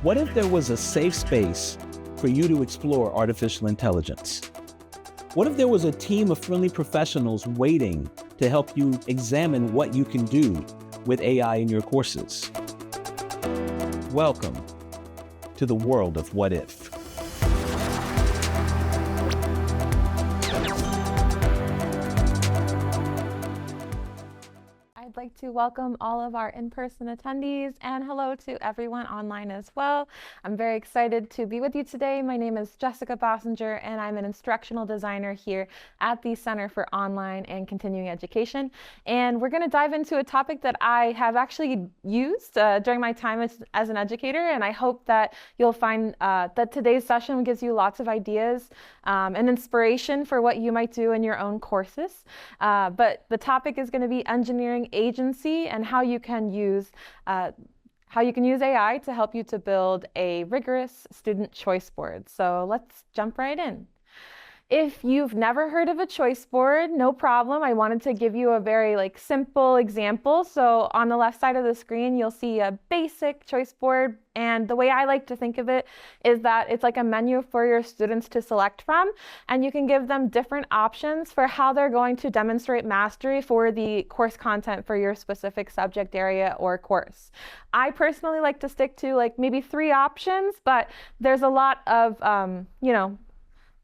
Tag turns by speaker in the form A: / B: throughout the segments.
A: What if there was a safe space for you to explore artificial intelligence? What if there was a team of friendly professionals waiting to help you examine what you can do with AI in your courses? Welcome to the world of what if.
B: I'd like to welcome all of our in-person attendees and hello to everyone online as well. I'm very excited to be with you today. My name is Jessica Bosinger and I'm an instructional designer here at the Center for Online and Continuing Education. And we're going to dive into a topic that I have actually used during my time as an educator, and I hope that you'll find that today's session gives you lots of ideas and inspiration for what you might do in your own courses. But the topic is going to be engineering agency and how you can use AI to help you to build a rigorous student choice board. So let's jump right in. If you've never heard of a choice board, no problem. I wanted to give you a very simple example. So on the left side of the screen, you'll see a basic choice board. And the way I like to think of it is that it's like a menu for your students to select from. And you can give them different options for how they're going to demonstrate mastery for the course content for your specific subject area or course. I personally like to stick to maybe 3 options, but there's a lot of,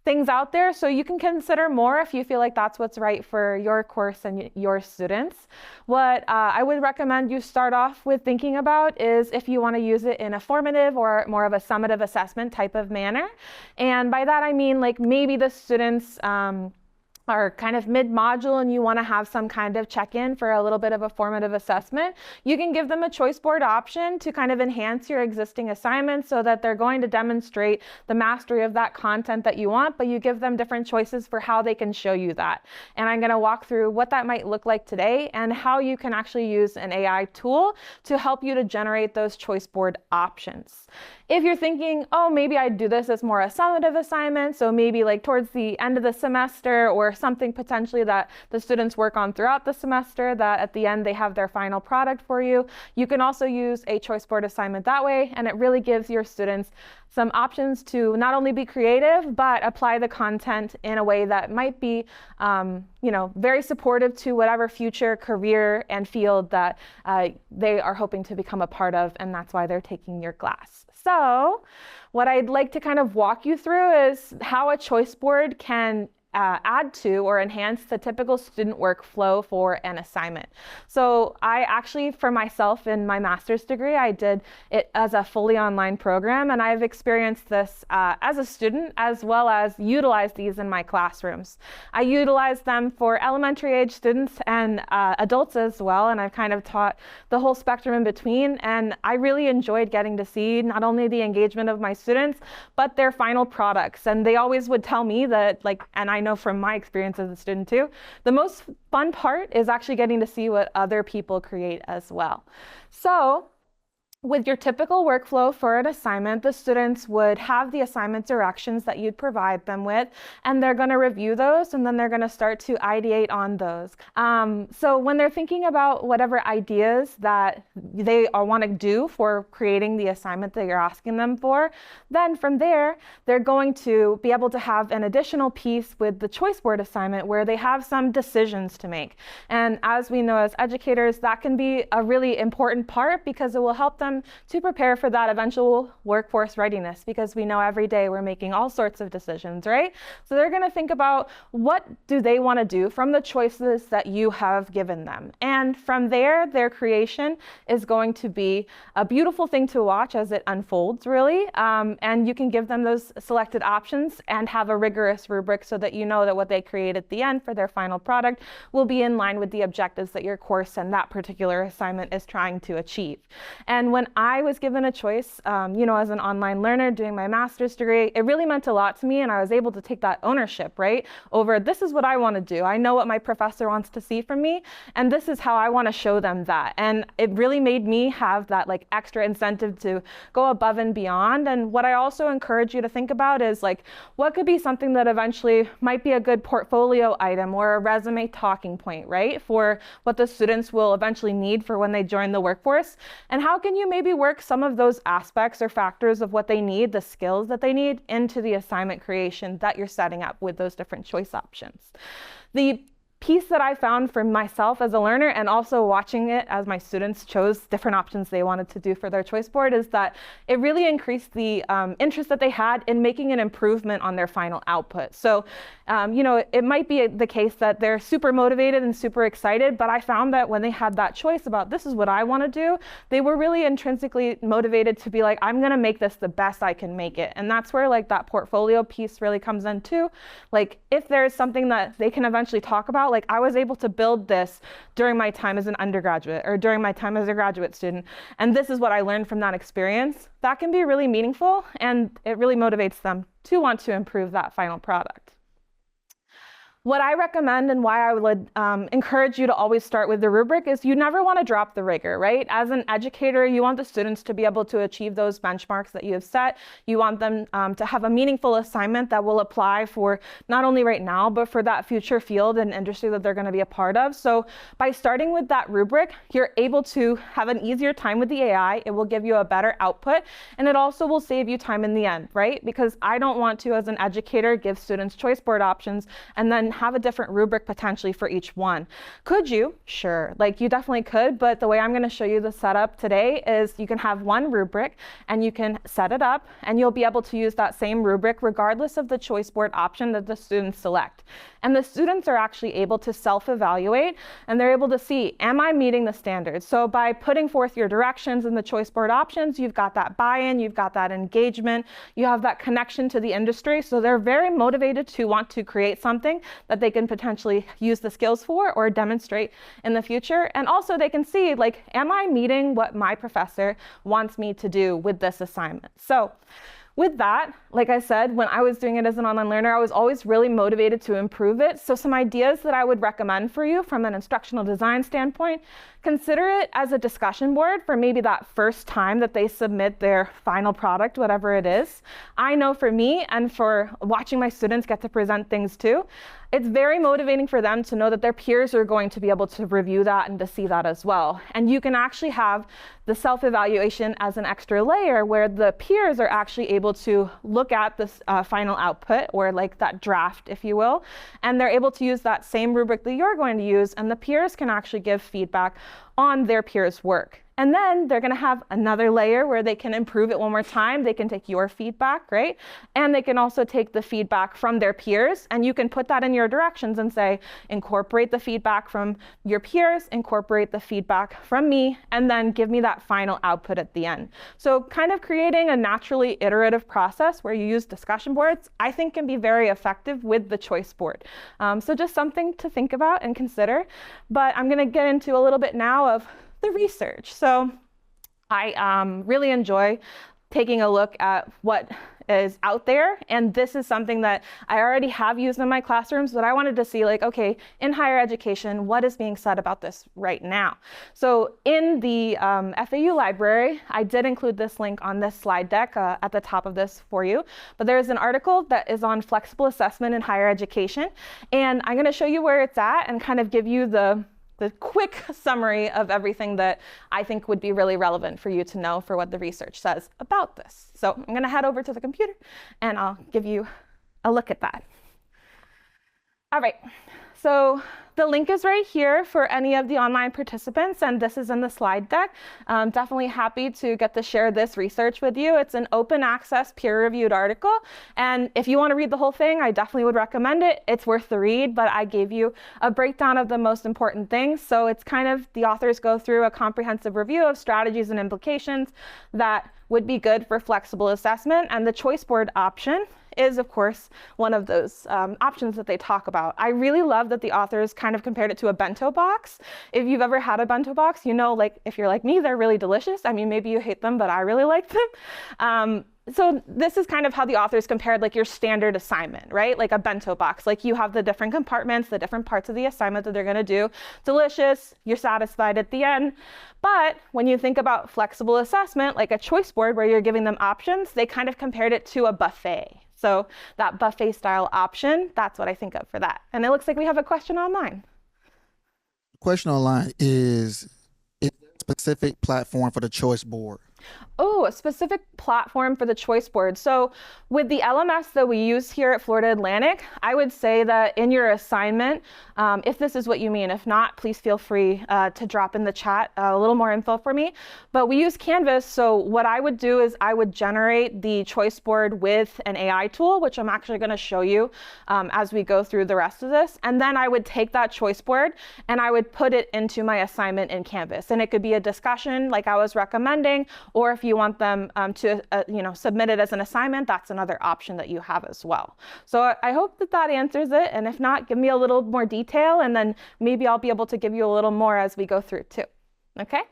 B: things out there, so you can consider more if you feel like that's what's right for your course and your students. What I would recommend you start off with thinking about is if you want to use it in a formative or more of a summative assessment type of manner. And by that I mean maybe the students are kind of mid-module and you want to have some kind of check-in for a little bit of a formative assessment. You can give them a choice board option to kind of enhance your existing assignments so that they're going to demonstrate the mastery of that content that you want, but you give them different choices for how they can show you that. And I'm going to walk through what that might look like today and how you can actually use an AI tool to help you to generate those choice board options. If you're thinking, oh, maybe I'd do this as more a summative assignment, so maybe towards the end of the semester or something potentially that the students work on throughout the semester that at the end they have their final product for you, you can also use a choice board assignment that way, and it really gives your students some options to not only be creative, but apply the content in a way that might be very supportive to whatever future career and field that they are hoping to become a part of, and that's why they're taking your class. So what I'd like to kind of walk you through is how a choice board can add to or enhance the typical student workflow for an assignment. So I actually, for myself in my master's degree, I did it as a fully online program, and I've experienced this as a student as well as utilized these in my classrooms. I utilize them for elementary age students and adults as well, and I've kind of taught the whole spectrum in between, and I really enjoyed getting to see not only the engagement of my students, but their final products. And they always would tell me that, and I know from my experience as a student too, the most fun part is actually getting to see what other people create as well. So with your typical workflow for an assignment, the students would have the assignment directions that you'd provide them with, and they're going to review those, and then they're going to start to ideate on those. So when they're thinking about whatever ideas that they want to do for creating the assignment that you're asking them for, then from there, they're going to be able to have an additional piece with the choice board assignment where they have some decisions to make. And as we know as educators, that can be a really important part because it will help them to prepare for that eventual workforce readiness, because we know every day we're making all sorts of decisions, right? So they're going to think about what do they want to do from the choices that you have given them. And from there, their creation is going to be a beautiful thing to watch as it unfolds, really. And you can give them those selected options and have a rigorous rubric so that you know that what they create at the end for their final product will be in line with the objectives that your course and that particular assignment is trying to achieve. And when I was given a choice, as an online learner doing my master's degree, it really meant a lot to me, and I was able to take that ownership, right, over this is what I want to do. I know what my professor wants to see from me, and this is how I want to show them that. And it really made me have that extra incentive to go above and beyond. And what I also encourage you to think about is what could be something that eventually might be a good portfolio item or a resume talking point, right, for what the students will eventually need for when they join the workforce. And how can you maybe work some of those aspects or factors of what they need, the skills that they need, into the assignment creation that you're setting up with those different choice options. The piece that I found for myself as a learner, and also watching it as my students chose different options they wanted to do for their choice board, is that it really increased the interest that they had in making an improvement on their final output. So, it might be the case that they're super motivated and super excited, but I found that when they had that choice about this is what I want to do, they were really intrinsically motivated to be like, I'm going to make this the best I can make it. And that's where like that portfolio piece really comes in too. Like if there's something that they can eventually talk about, like I was able to build this during my time as an undergraduate or during my time as a graduate student, and this is what I learned from that experience, that can be really meaningful, and it really motivates them to want to improve that final product. What I recommend and why I would encourage you to always start with the rubric is you never want to drop the rigor, right? As an educator, you want the students to be able to achieve those benchmarks that you have set. You want them to have a meaningful assignment that will apply for not only right now, but for that future field and industry that they're going to be a part of. So by starting with that rubric, you're able to have an easier time with the AI. It will give you a better output, and it also will save you time in the end, right? Because I don't want to, as an educator, give students choice board options and then have a different rubric potentially for each one. Could you? Sure, like you definitely could, but the way I'm going to show you the setup today is you can have one rubric and you can set it up, and you'll be able to use that same rubric regardless of the choice board option that the students select. And the students are actually able to self-evaluate, and they're able to see, am I meeting the standards? So by putting forth your directions in the choice board options, you've got that buy-in, you've got that engagement, you have that connection to the industry. So they're very motivated to want to create something that they can potentially use the skills for or demonstrate in the future. And also they can see, like, am I meeting what my professor wants me to do with this assignment? So with that, like I said, when I was doing it as an online learner, I was always really motivated to improve it. So some ideas that I would recommend for you from an instructional design standpoint: consider it as a discussion board for maybe that first time that they submit their final product, whatever it is. I know for me, and for watching my students get to present things too, it's very motivating for them to know that their peers are going to be able to review that and to see that as well. And you can actually have the self-evaluation as an extra layer where the peers are actually able to look at this final output, or like that draft, if you will, and they're able to use that same rubric that you're going to use, and the peers can actually give feedback on their peers' work. And then they're going to have another layer where they can improve it one more time. They can take your feedback, right? And they can also take the feedback from their peers, and you can put that in your directions and say, incorporate the feedback from your peers, incorporate the feedback from me, and then give me that final output at the end. So kind of creating a naturally iterative process where you use discussion boards, I think can be very effective with the choice board. So just something to think about and consider. But I'm going to get into a little bit now of the research. So I really enjoy taking a look at what is out there, and this is something that I already have used in my classrooms, but I wanted to see, like, okay, in higher education, what is being said about this right now? So in the FAU library, I did include this link on this slide deck at the top of this for you, but there's an article that is on flexible assessment in higher education, and I'm going to show you where it's at and kind of give you the quick summary of everything that I think would be really relevant for you to know for what the research says about this. So I'm going to head over to the computer and I'll give you a look at that. All right, so the link is right here for any of the online participants, and this is in the slide deck. I'm definitely happy to get to share this research with you. It's an open access peer-reviewed article, and if you want to read the whole thing, I definitely would recommend it. It's worth the read, but I gave you a breakdown of the most important things. So it's kind of, the authors go through a comprehensive review of strategies and implications that would be good for flexible assessment, and the choice board option is, of course, one of those options that they talk about. I really love that the authors kind of compared it to a bento box. If you've ever had a bento box, you know, like, if you're like me, they're really delicious. I mean, maybe you hate them, but I really like them. So this is kind of how the authors compared, like, your standard assignment, right? Like a bento box. Like, you have the different compartments, the different parts of the assignment that they're going to do. Delicious, you're satisfied at the end. But when you think about flexible assessment, like a choice board where you're giving them options, they kind of compared it to a buffet. So that buffet style option, that's what I think of for that. And it looks like we have a question online.
C: The question online is specific platform for the choice board?
B: Oh, a specific platform for the choice board. So with the LMS that we use here at Florida Atlantic, I would say that in your assignment, if this is what you mean, if not, please feel free to drop in the chat a little more info for me. But we use Canvas. So what I would do is I would generate the choice board with an AI tool, which I'm actually going to show you as we go through the rest of this. And then I would take that choice board and I would put it into my assignment in Canvas. And it could be a discussion like I was recommending, or if you want them to submit it as an assignment, that's another option that you have as well. So I hope that that answers it. And if not, give me a little more detail, and then maybe I'll be able to give you a little more as we go through too. Okay?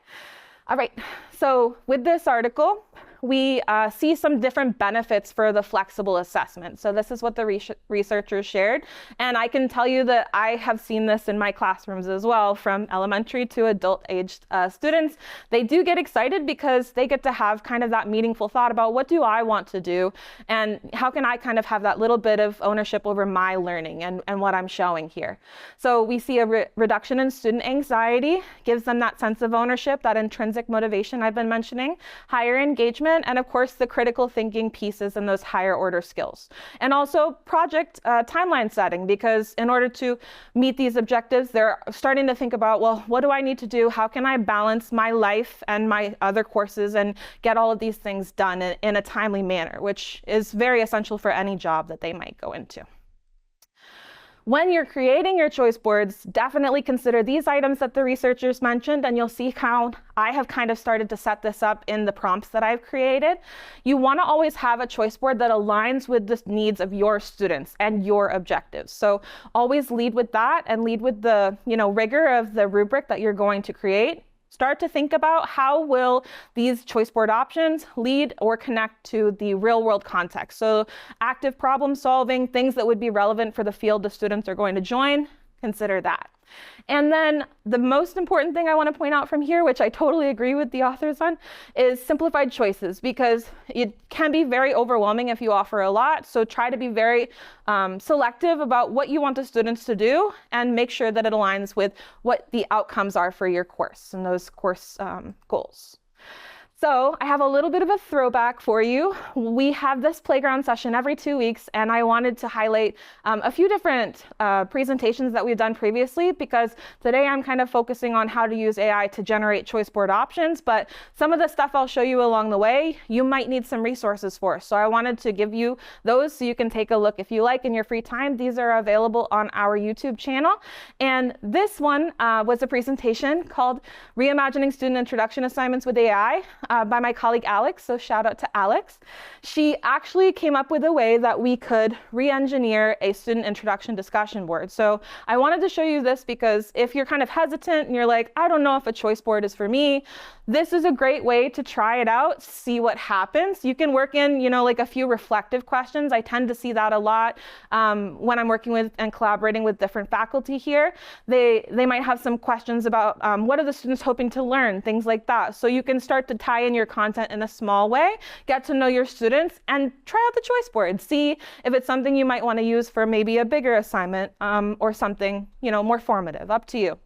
B: All right. So with this article, we see some different benefits for the flexible assessment. So this is what the researchers shared. And I can tell you that I have seen this in my classrooms as well, from elementary to adult-aged students. They do get excited because they get to have kind of that meaningful thought about, what do I want to do? And how can I kind of have that little bit of ownership over my learning and what I'm showing here? So we see a reduction in student anxiety, gives them that sense of ownership, that intrinsic motivation I've been mentioning, higher engagement, and of course the critical thinking pieces and those higher order skills. And also project timeline setting, because in order to meet these objectives, they're starting to think about, well, what do I need to do? How can I balance my life and my other courses and get all of these things done in a timely manner, which is very essential for any job that they might go into. When you're creating your choice boards, definitely consider these items that the researchers mentioned, and you'll see how I have kind of started to set this up in the prompts that I've created. You want to always have a choice board that aligns with the needs of your students and your objectives. So always lead with that, and lead with the rigor of the rubric that you're going to create. Start to think about, how will these choice board options lead or connect to the real world context? So active problem solving, things that would be relevant for the field the students are going to join, consider that. And then the most important thing I want to point out from here, which I totally agree with the authors on, is simplified choices, because it can be very overwhelming if you offer a lot. So try to be very selective about what you want the students to do, and make sure that it aligns with what the outcomes are for your course and those course goals. So I have a little bit of a throwback for you. We have this playground session every 2 weeks, and I wanted to highlight a few different presentations that we've done previously, because today I'm kind of focusing on how to use AI to generate choice board options, but some of the stuff I'll show you along the way, you might need some resources for. So I wanted to give you those so you can take a look if you like in your free time. These are available on our YouTube channel. And this one was a presentation called Reimagining Student Introduction Assignments with AI. By my colleague Alex, so shout out to Alex. She actually came up with a way that we could re-engineer a student introduction discussion board. So I wanted to show you this because if you're kind of hesitant and you're like, I don't know if a choice board is for me, this is a great way to try it out, see what happens. You can work in, like a few reflective questions. I tend to see that a lot when I'm working with and collaborating with different faculty here. They might have some questions about what are the students hoping to learn, things like that. So you can start to tie in your content in a small way, get to know your students, and try out the choice board. See if it's something you might want to use for maybe a bigger assignment or something, more formative, up to you.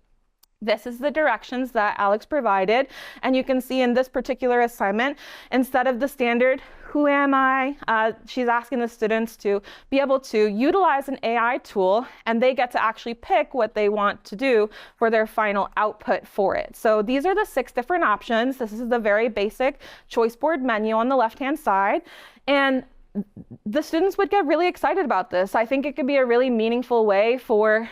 B: This is the directions that Alex provided, and you can see in this particular assignment, instead of the standard, who am I? She's asking the students to be able to utilize an AI tool, and they get to actually pick what they want to do for their final output for it. So these are the 6 different options. This is the very basic choice board menu on the left-hand side. And the students would get really excited about this. I think it could be a really meaningful way for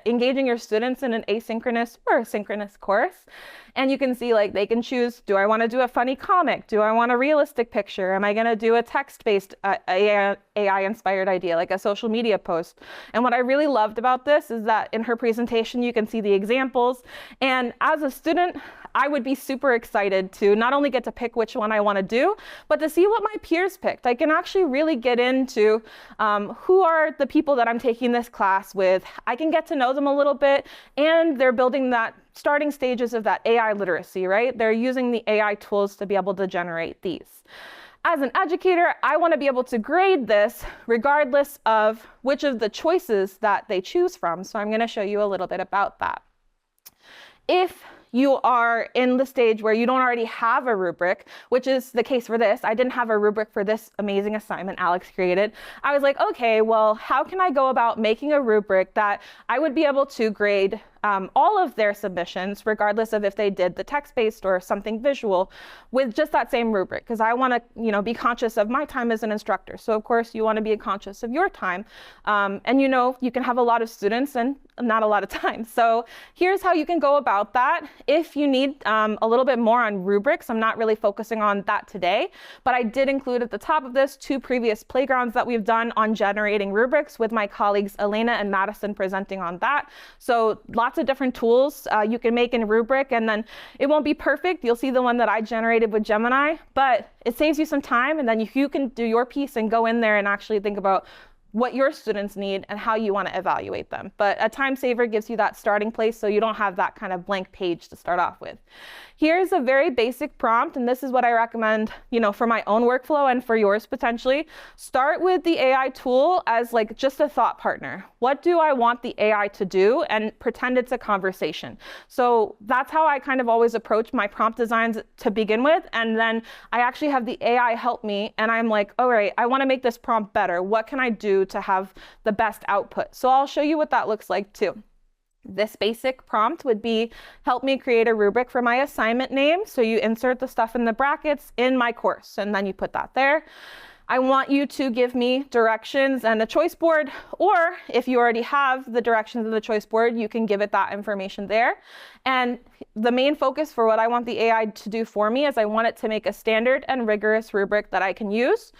B: engaging your students in an asynchronous or synchronous course. And you can see, they can choose, do I want to do a funny comic? Do I want a realistic picture? Am I going to do a text-based AI-inspired idea, like a social media post? And what I really loved about this is that in her presentation, you can see the examples. And as a student, I would be super excited to not only get to pick which one I want to do, but to see what my peers picked. I can actually really get into who are the people that I'm taking this class with. I can get to know them a little bit, and they're building that starting stages of that AI literacy, right? They're using the AI tools to be able to generate these. As an educator, I want to be able to grade this regardless of which of the choices that they choose from. So I'm going to show you a little bit about that. If you are in the stage where you don't already have a rubric, which is the case for this. I didn't have a rubric for this amazing assignment Alex created. I was like, okay, well, how can I go about making a rubric that I would be able to grade all of their submissions, regardless of if they did the text-based or something visual, with just that same rubric? Because I want to, be conscious of my time as an instructor. So of course you want to be conscious of your time, and you can have a lot of students and not a lot of time. So here's how you can go about that. If you need a little bit more on rubrics, I'm not really focusing on that today, but I did include at the top of this 2 previous playgrounds that we've done on generating rubrics with my colleagues Elena and Madison presenting on that. So lots of different tools you can make in a rubric, and then it won't be perfect. You'll see the one that I generated with Gemini, but it saves you some time, and then you can do your piece and go in there and actually think about what your students need and how you want to evaluate them. But a time saver gives you that starting place so you don't have that kind of blank page to start off with. Here's a very basic prompt, and this is what I recommend, for my own workflow and for yours potentially. Start with the AI tool as like just a thought partner. What do I want the AI to do? And pretend it's a conversation. So that's how I kind of always approach my prompt designs to begin with. And then I actually have the AI help me, and I'm like, all right, I want to make this prompt better. What can I do to have the best output? So I'll show you what that looks like too. This basic prompt would be, help me create a rubric for my assignment name. So you insert the stuff in the brackets, in my course, and then you put that there. I want you to give me directions and a choice board, or if you already have the directions of the choice board, you can give it that information there. And the main focus for what I want the AI to do for me is I want it to make a standard and rigorous rubric that I can use.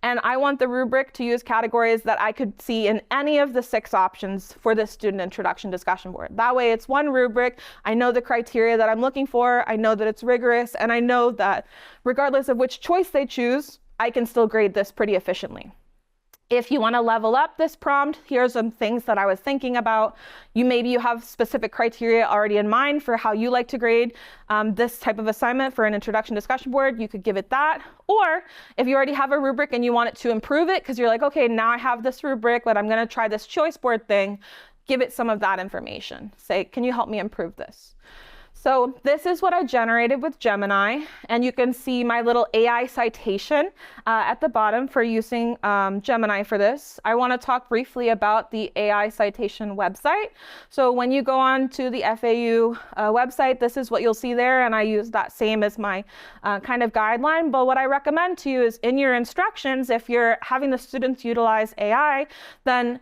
B: And I want the rubric to use categories that I could see in any of the 6 options for this student introduction discussion board. That way it's one rubric. I know the criteria that I'm looking for. I know that it's rigorous. And I know that regardless of which choice they choose, I can still grade this pretty efficiently. If you want to level up this prompt, here's some things that I was thinking about. Maybe you have specific criteria already in mind for how you like to grade this type of assignment for an introduction discussion board. You could give it that. Or if you already have a rubric and you want it to improve it, because you're like, okay, now I have this rubric, but I'm going to try this choice board thing, give it some of that information. Say, can you help me improve this? So this is what I generated with Gemini, and you can see my little AI citation at the bottom for using Gemini for this. I want to talk briefly about the AI citation website. So when you go on to the FAU website, this is what you'll see there, and I use that same as my kind of guideline. But what I recommend to you is in your instructions, if you're having the students utilize AI, then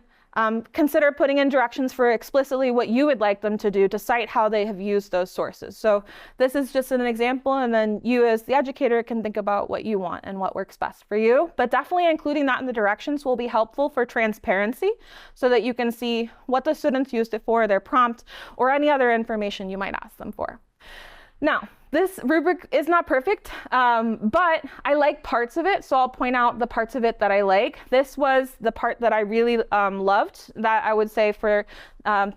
B: consider putting in directions for explicitly what you would like them to do to cite how they have used those sources. So this is just an example, and then you as the educator can think about what you want and what works best for you. But definitely including that in the directions will be helpful for transparency so that you can see what the students used it for, their prompt, or any other information you might ask them for. Now, this rubric is not perfect, but I like parts of it, so I'll point out the parts of it that I like. This was the part that I really loved, that I would say for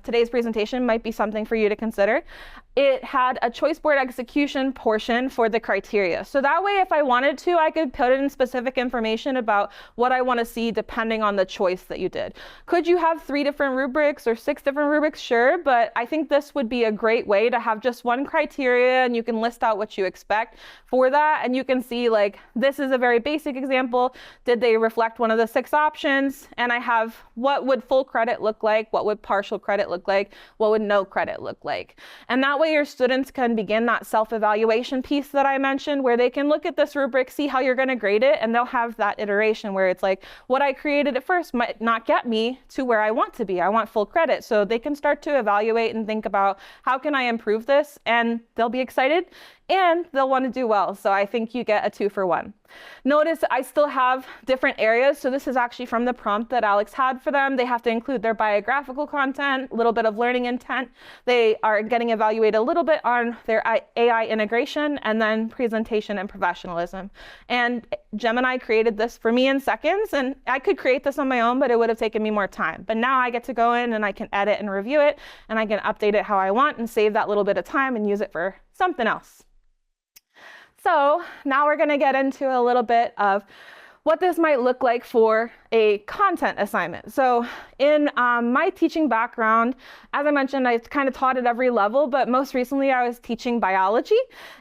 B: today's presentation might be something for you to consider. It had a choice board execution portion for the criteria. So that way, if I wanted to, I could put in specific information about what I want to see depending on the choice that you did. Could you have 3 different rubrics or 6 different rubrics? Sure, but I think this would be a great way to have just one criteria, and you can list out what you expect for that. And you can see, like, this is a very basic example. Did they reflect one of the 6 options? And I have what would full credit look like? What would partial credit look like? What would no credit look like? And that way your students can begin that self-evaluation piece that I mentioned, where they can look at this rubric, see how you're going to grade it, and they'll have that iteration where it's like, what I created at first might not get me to where I want to be. I want full credit. So they can start to evaluate and think about, how can I improve this? And they'll be excited and they'll want to do well. So I think you get a 2 for 1. Notice I still have different areas. So this is actually from the prompt that Alex had for them. They have to include their biographical content, a little bit of learning intent. They are getting evaluated a little bit on their AI integration, and then presentation and professionalism. And Gemini created this for me in seconds, and I could create this on my own, but it would have taken me more time. But now I get to go in and I can edit and review it, and I can update it how I want and save that little bit of time and use it for something else. So now we're going to get into a little bit of what this might look like for a content assignment. So in my teaching background, as I mentioned, I kind of taught at every level, but most recently I was teaching biology.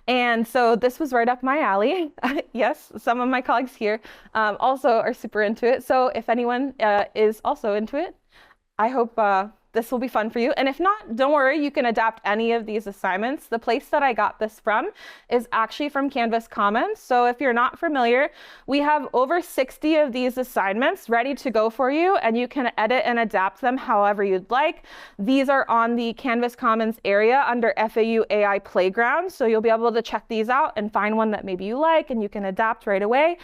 B: And so this was right up my alley. Yes, some of my colleagues here also are super into it. So if anyone is also into it, I hope this will be fun for you. And if not, don't worry, you can adapt any of these assignments. The place that I got this from is actually from Canvas Commons. So if you're not familiar, we have over 60 of these assignments ready to go for you, and you can edit and adapt them however you'd like. These are on the Canvas Commons area under FAU AI Playground. So you'll be able to check these out and find one that maybe you like and you can adapt right away.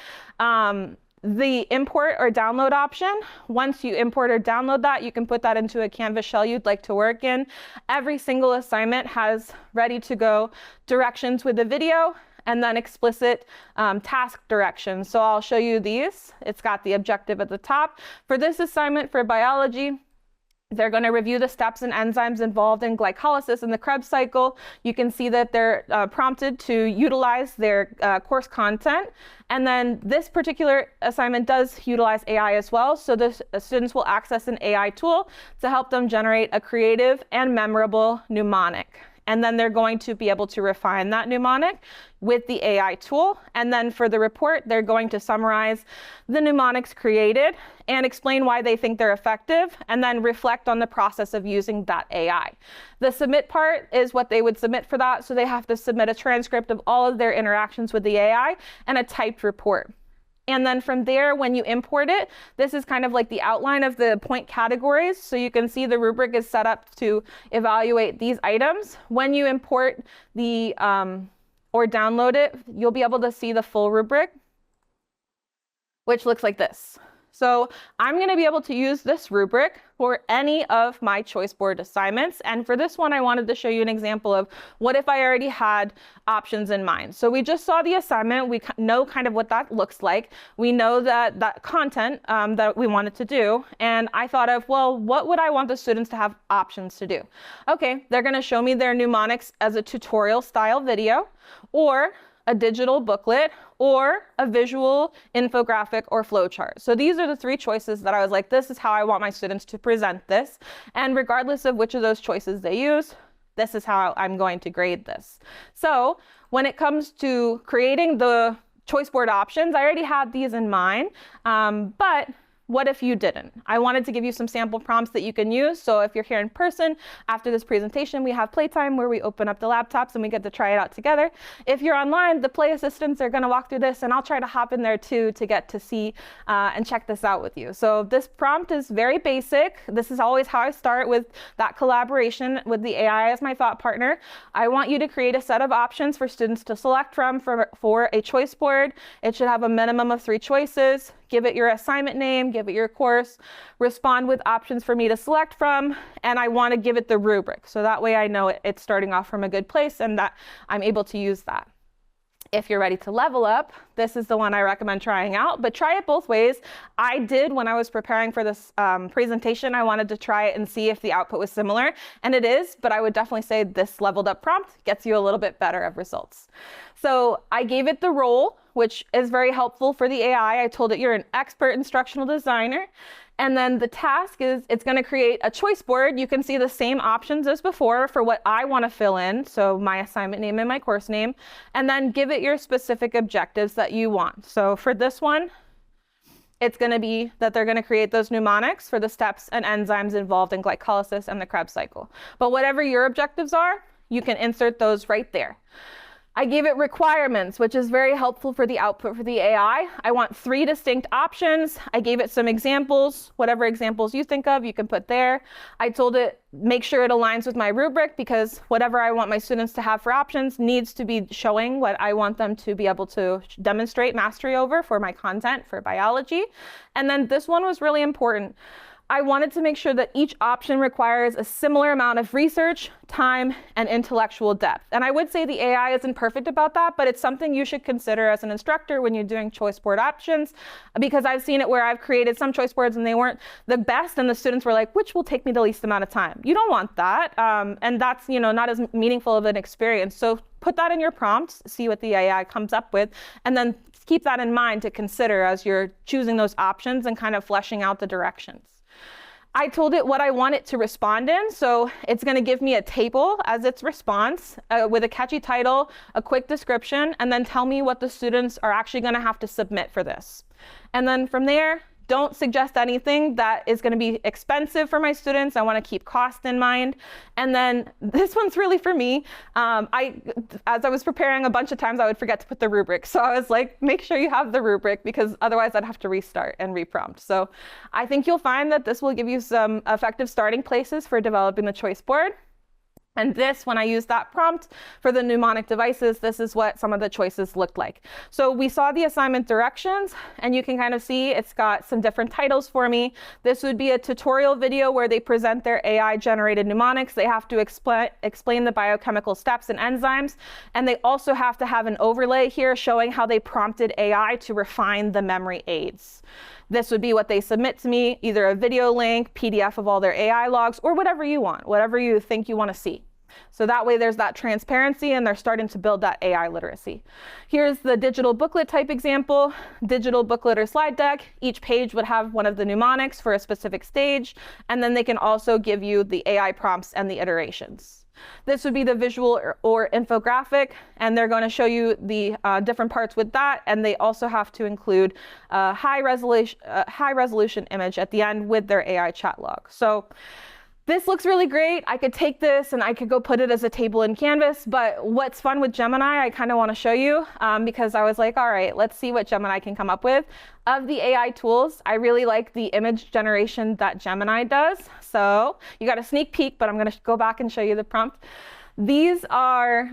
B: The import or download option, once you import or download that, you can put that into a Canvas shell you'd like to work in. Every single assignment has ready to go directions with the video and then explicit task directions. So I'll show you these. It's got the objective at the top. For this assignment for biology, they're going to review the steps and enzymes involved in glycolysis in the Krebs cycle. You can see that they're prompted to utilize their course content. And then this particular assignment does utilize AI as well. So the students will access an AI tool to help them generate a creative and memorable mnemonic. And then they're going to be able to refine that mnemonic with the AI tool. And then for the report, they're going to summarize the mnemonics created and explain why they think they're effective, and then reflect on the process of using that AI. The submit part is what they would submit for that. So they have to submit a transcript of all of their interactions with the AI and a typed report. And then from there, when you import it, this is kind of like the outline of the point categories. So you can see the rubric is set up to evaluate these items. When you import the or download it, you'll be able to see the full rubric, which looks like this. So I'm going to be able to use this rubric for any of my choice board assignments. And for this one, I wanted to show you an example of what if I already had options in mind. So we just saw the assignment. We know kind of what that looks like. We know that content that we wanted to do. And I thought of, well, what would I want the students to have options to do? Okay, they're going to show me their mnemonics as a tutorial style video, or a digital booklet, or a visual infographic or flowchart. So these are the three choices that I was like, this is how I want my students to present this. And regardless of which of those choices they use, this is how I'm going to grade this. So when it comes to creating the choice board options, I already had these in mind, but what if you didn't? I wanted to give you some sample prompts that you can use. So if you're here in person, after this presentation, we have playtime where we open up the laptops and we get to try it out together. If you're online, the play assistants are going to walk through this, and I'll try to hop in there too to get to see and check this out with you. So this prompt is very basic. This is always how I start, with that collaboration with the AI as my thought partner. I want you to create a set of options for students to select from for a choice board. It should have a minimum of 3 choices. Give it your assignment name, give it your course, respond with options for me to select from, and I want to give it the rubric. So that way I know it's starting off from a good place and that I'm able to use that. If you're ready to level up, this is the one I recommend trying out, but try it both ways. I did, when I was preparing for this presentation, I wanted to try it and see if the output was similar, and it is, but I would definitely say this leveled up prompt gets you a little bit better of results. So I gave it the role, which is very helpful for the AI. I told it you're an expert instructional designer. And then the task is it's going to create a choice board. You can see the same options as before for what I want to fill in. So my assignment name and my course name, and then give it your specific objectives that you want. So for this one, it's going to be that they're going to create those mnemonics for the steps and enzymes involved in glycolysis and the Krebs cycle. But whatever your objectives are, you can insert those right there. I gave it requirements, which is very helpful for the output for the AI. I want 3 distinct options. I gave it some examples. Whatever examples you think of, you can put there. I told it, make sure it aligns with my rubric, because whatever I want my students to have for options needs to be showing what I want them to be able to demonstrate mastery over for my content for biology. And then this one was really important. I wanted to make sure that each option requires a similar amount of research, time, and intellectual depth. And I would say the AI isn't perfect about that, but it's something you should consider as an instructor when you're doing choice board options, because I've seen it where I've created some choice boards and they weren't the best, and the students were like, which will take me the least amount of time? You don't want that, and that's not as meaningful of an experience. So put that in your prompts, see what the AI comes up with, and then keep that in mind to consider as you're choosing those options and kind of fleshing out the directions. I told it what I want it to respond in, so it's going to give me a table as its response with a catchy title, a quick description, and then tell me what the students are actually going to have to submit for this. And then from there, don't suggest anything that is going to be expensive for my students. I want to keep cost in mind. And then this one's really for me. As I was preparing, a bunch of times I would forget to put the rubric. So I was like, make sure you have the rubric, because otherwise I'd have to restart and reprompt. So I think you'll find that this will give you some effective starting places for developing the choice board. And this, when I used that prompt for the mnemonic devices, this is what some of the choices looked like. So we saw the assignment directions, and you can kind of see it's got some different titles for me. This would be a tutorial video where they present their AI-generated mnemonics. They have to explain the biochemical steps and enzymes, and they also have to have an overlay here showing how they prompted AI to refine the memory aids. This would be what they submit to me, either a video link, PDF of all their AI logs, or whatever you want, whatever you think you want to see. So that way there's that transparency, and they're starting to build that AI literacy. Here's the digital booklet type example, digital booklet or slide deck. Each page would have one of the mnemonics for a specific stage, and then they can also give you the AI prompts and the iterations. This would be the visual or infographic, and they're going to show you the different parts with that, and they also have to include a high resolution image at the end with their AI chat log. So this looks really great. I could take this and I could go put it as a table in Canvas, but what's fun with Gemini, I kind of want to show you because I was like, all right, let's see what Gemini can come up with. Of the AI tools, I really like the image generation that Gemini does. So you got a sneak peek, but I'm going to go back and show you the prompt. These are,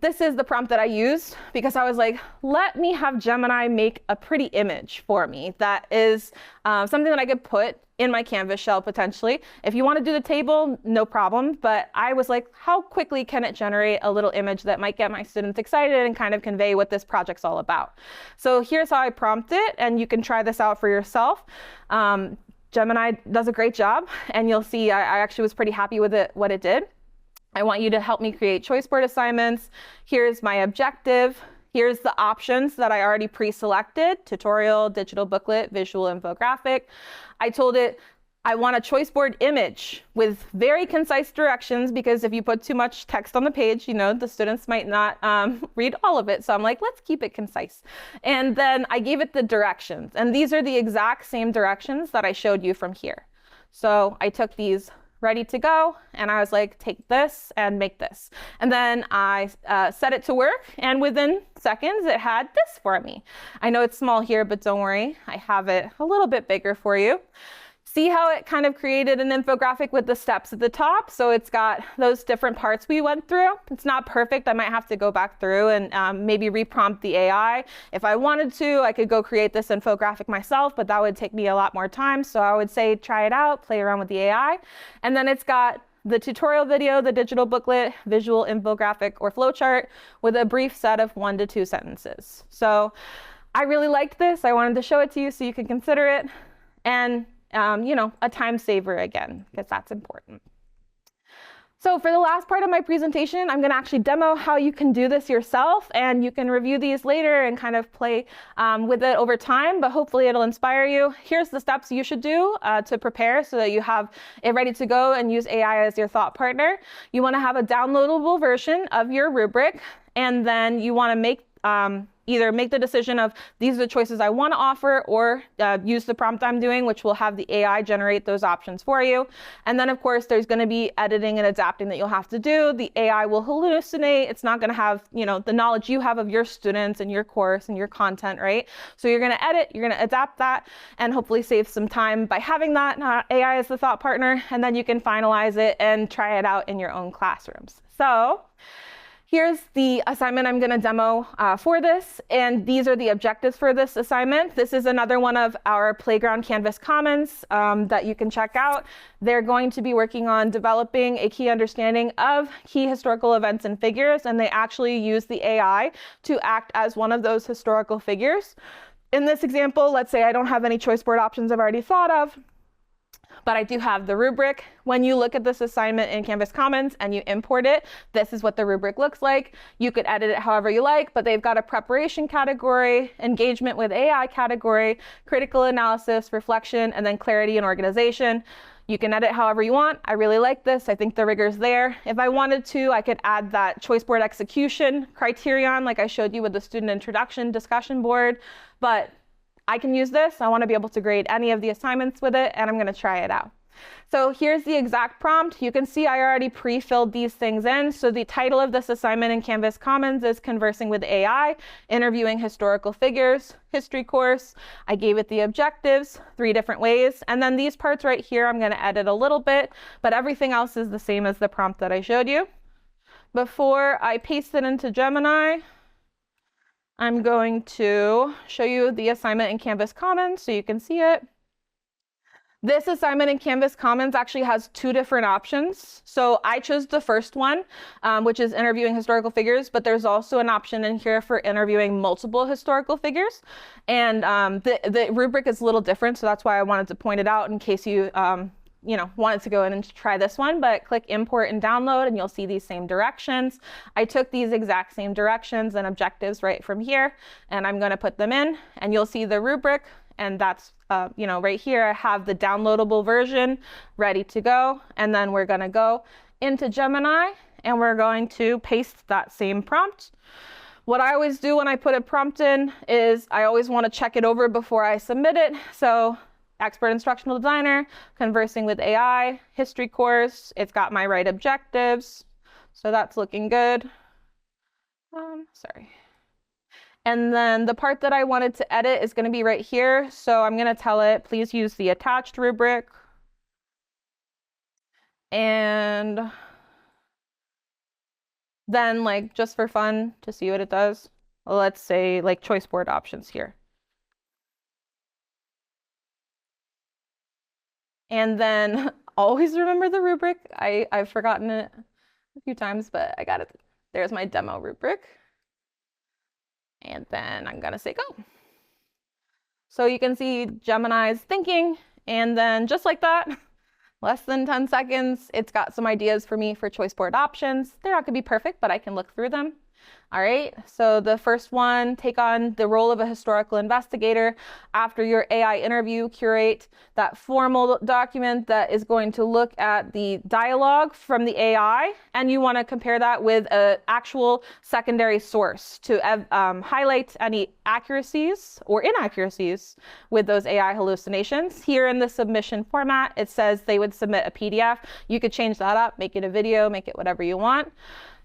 B: this is the prompt that I used because I was like, let me have Gemini make a pretty image for me that is something that I could put in my Canvas shell potentially. If you want to do the table, no problem. But I was like, how quickly can it generate a little image that might get my students excited and kind of convey what this project's all about? So here's how I prompt it, and you can try this out for yourself. Gemini does a great job, and you'll see I actually was pretty happy with it, what it did. I want you to help me create choice board assignments. Here's my objective. Here's the options that I already pre-selected: tutorial, digital booklet, visual infographic. I told it I want a choice board image with very concise directions, because if you put too much text on the page, the students might not read all of it. So I'm like, let's keep it concise. And then I gave it the directions. And these are the exact same directions that I showed you from here. So I took these ready to go, and I was like, take this and make this. And then I set it to work, and within seconds it had this for me. I know it's small here, but don't worry, I have it a little bit bigger for you. See how it kind of created an infographic with the steps at the top? So it's got those different parts we went through. It's not perfect. I might have to go back through and maybe reprompt the AI. If I wanted to, I could go create this infographic myself, but that would take me a lot more time. So I would say try it out, play around with the AI. And then it's got the tutorial video, the digital booklet, visual infographic, or flowchart with a brief set of 1 to 2 sentences. So I really liked this. I wanted to show it to you so you can consider it. And a time saver again, because that's important. So for the last part of my presentation, I'm going to actually demo how you can do this yourself, and you can review these later and kind of play with it over time, but hopefully it'll inspire you. Here's the steps you should do to prepare so that you have it ready to go and use AI as your thought partner. You want to have a downloadable version of your rubric, and then you want to make either make the decision of these are the choices I want to offer, or use the prompt I'm doing, which will have the AI generate those options for you. And then of course there's going to be editing and adapting that you'll have to do. The AI will hallucinate. It's not going to have the knowledge you have of your students and your course and your content, right? So you're going to edit, you're going to adapt that, and hopefully save some time by having that AI as the thought partner, and then you can finalize it and try it out in your own classrooms. So Here's the assignment I'm going to demo for this, and these are the objectives for this assignment. This is another one of our Playground Canvas Commons that you can check out. They're going to be working on developing a key understanding of key historical events and figures, and they actually use the AI to act as one of those historical figures. In this example, let's say I don't have any choice board options I've already thought of, but I do have the rubric. When you look at this assignment in Canvas Commons and you import it, this is what the rubric looks like. You could edit it however you like, but they've got a preparation category, engagement with AI category, critical analysis, reflection, and then clarity and organization. You can edit however you want. I really like this. I think the rigor's there. If I wanted to, I could add that choice board execution criterion like I showed you with the student introduction discussion board, but I can use this. I want to be able to grade any of the assignments with it, and I'm going to try it out. So here's the exact prompt. You can see I already pre-filled these things in. So the title of this assignment in Canvas Commons is Conversing with AI, Interviewing Historical Figures, History Course. I gave it the objectives, 3 different ways. And then these parts right here, I'm going to edit a little bit, but everything else is the same as the prompt that I showed you. Before I paste it into Gemini, I'm going to show you the assignment in Canvas Commons so you can see it. This assignment in Canvas Commons actually has 2 different options. So I chose the first one, which is interviewing historical figures, but there's also an option in here for interviewing multiple historical figures. And the rubric is a little different, so that's why I wanted to point it out in case you wanted to go in and try this one, but click import and download and you'll see these same directions. I took these exact same directions and objectives right from here, and I'm going to put them in, and you'll see the rubric, and that's right here I have the downloadable version ready to go. And then we're going to go into Gemini and we're going to paste that same prompt. What I always do when I put a prompt in is I always want to check it over before I submit it. So expert instructional designer, conversing with AI, history course, it's got my right objectives, so that's looking good. Sorry. And then the part that I wanted to edit is going to be right here, so I'm going to tell it, please use the attached rubric. And then, like, just for fun, to see what it does, let's say, like, choice board options here. And then always remember the rubric. I've forgotten it a few times, but I got it. There's my demo rubric. And then I'm gonna say go. So you can see Gemini's thinking, and then just like that, less than 10 seconds, it's got some ideas for me for choice board options. They're not gonna be perfect, but I can look through them. All right, so the first one, take on the role of a historical investigator. After your AI interview, curate that formal document that is going to look at the dialogue from the AI, and you want to compare that with an actual secondary source to highlight any accuracies or inaccuracies with those AI hallucinations. Here in the submission format, it says they would submit a PDF. You could change that up, make it a video, make it whatever you want.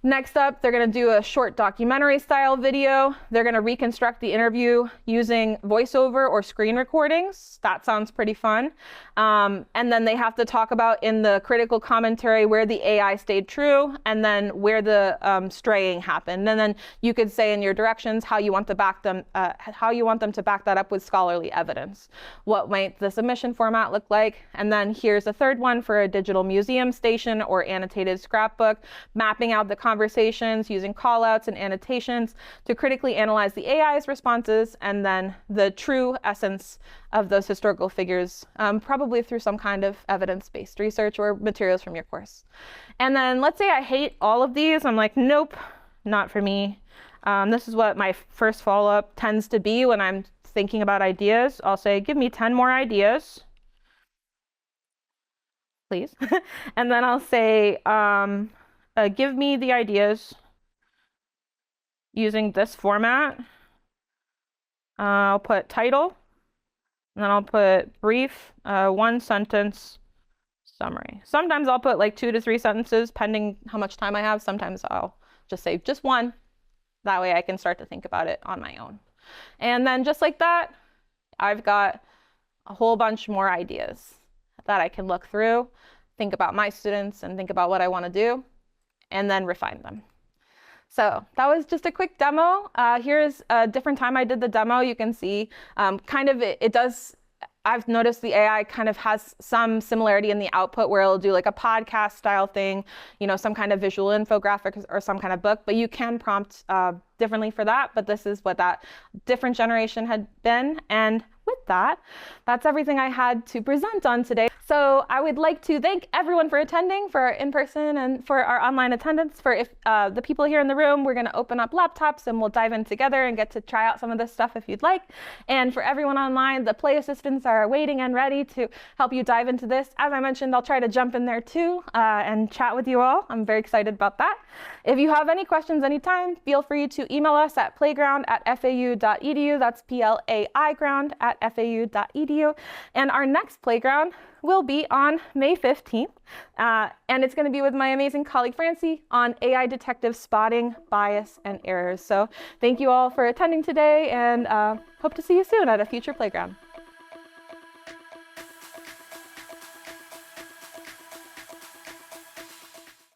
B: Next up, they're going to do a short documentary style video. They're going to reconstruct the interview using voiceover or screen recordings. That sounds pretty fun. And then they have to talk about in the critical commentary where the AI stayed true and then where the straying happened. And then you could say in your directions how you want to back them, to back that up with scholarly evidence. What might the submission format look like? And then here's a third one for a digital museum station or annotated scrapbook, mapping out the conversations using callouts and annotations to critically analyze the AI's responses and then the true essence of those historical figures, probably through some kind of evidence-based research or materials from your course. And then let's say I hate all of these. I'm like, nope, not for me. This is what my first follow-up tends to be when I'm thinking about ideas. I'll say, give me 10 more ideas, please. And then I'll say, give me the ideas using this format. I'll put title, and then I'll put brief, 1-sentence summary. Sometimes I'll put like 2 to 3 sentences, pending how much time I have. Sometimes I'll just say just 1. That way I can start to think about it on my own. And then just like that, I've got a whole bunch more ideas that I can look through, think about my students, and think about what I want to do, and then refine them. So that was just a quick demo. Here's a different time I did the demo. You can see I've noticed the AI kind of has some similarity in the output where it'll do like a podcast style thing, some kind of visual infographic or some kind of book, but you can prompt differently for that. But this is what that different generation had been. And with that, that's everything I had to present on today. So I would like to thank everyone for attending, for our in-person and for our online attendance. For the people here in the room, we're going to open up laptops and we'll dive in together and get to try out some of this stuff if you'd like. And for everyone online, the Play assistants are waiting and ready to help you dive into this. As I mentioned, I'll try to jump in there too and chat with you all. I'm very excited about that. If you have any questions anytime, feel free to email us at playground@fau.edu. That's PLAIGROUND@fau.edu. And our next Playground will be on May 15th. And it's going to be with my amazing colleague Francie on AI detective spotting, bias, and errors. So thank you all for attending today, and hope to see you soon at a future Playground.